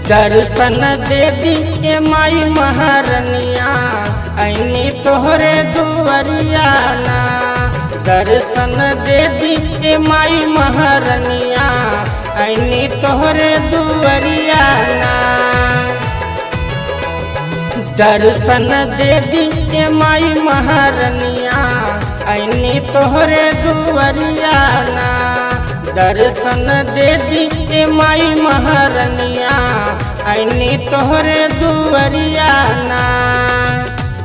दर्शन दे दी के माई महारनिया ऐनी तोहरे दुआरिया ना। दर्शन दे दी के माई महारनिया ऐनी तोहरे दुआरिया ना। दर्शन दे दी के माई महारनिया ऐनी तोहरे दुआरिया ना। दर्शन दे दी के माई महारनिया ऐनी तोहरे दुआरिया ना।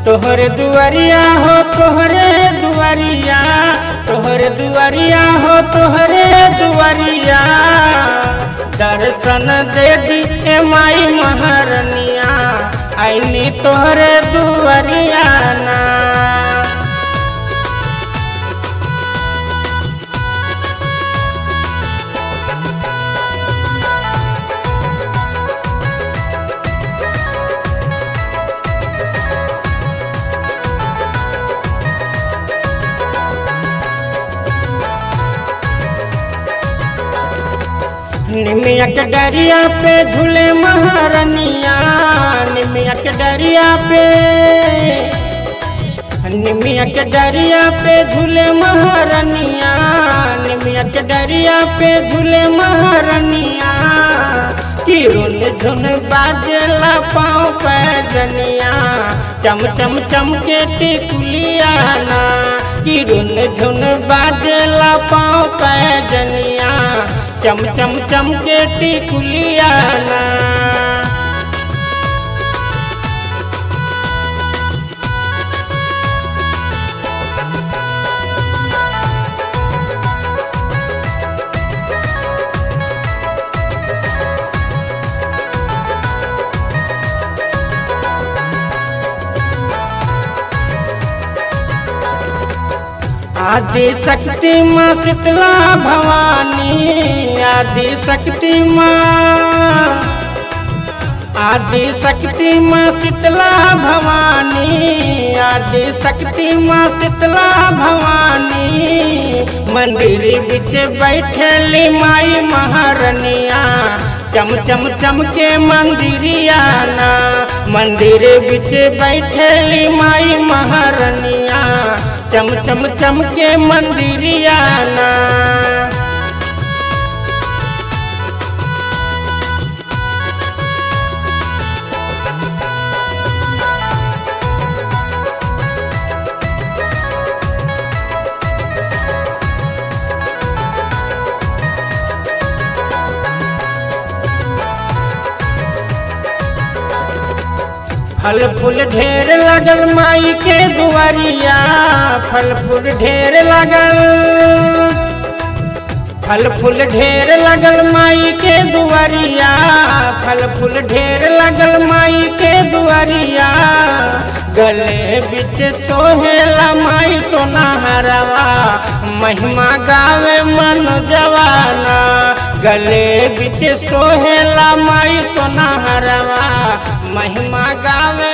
तोहरे दुआरिया हो तोहरे दुआरिया, तोहरे दुआरिया हो तोहरे दुआरिया। दर्शन दे दी के माई महारनिया ऐनी तोहरे दुआरिया ना। निमिया के डरिया पे झूले महारनिया, निमिया के डरिया पे, निमिया के डरिया पे झूले महारनिया, निमिया के डरिया पे झूले महारनिया। कि रुन झुन बाजेला पाँव पैजनिया, चम चम चम के टिकुलिया ना। कि रुन झुन बाजेला पाँव पैजनिया, चम चम चम के टिकुलिया ना। आदि शक्ति माँ शीतला भवानी, आदि शक्ति माँ, आदि शक्ति माँ शीतला भवानी, आदि शक्ति माँ शीतला भवानी। मंदिर बिच बैठली माई महारनिया, चम चम चम के मंदिरिया ना। मंदिर बिच बैठली माई महारनिया, चम चम चम के मंदिरिया ना। फल फूल ढेर लगल माई के दुआरिया, फल फूल ढेर लगल, फल फूल ढेर लगल माई के दुआरिया, फल फूल ढेर लगल माई के दुआरिया। गले बिच सोहेला माई सोनाहरवा, महिमा गावे मन जवाना। गले बिच सोहेला माई सोनाहरवा, महिमा गावे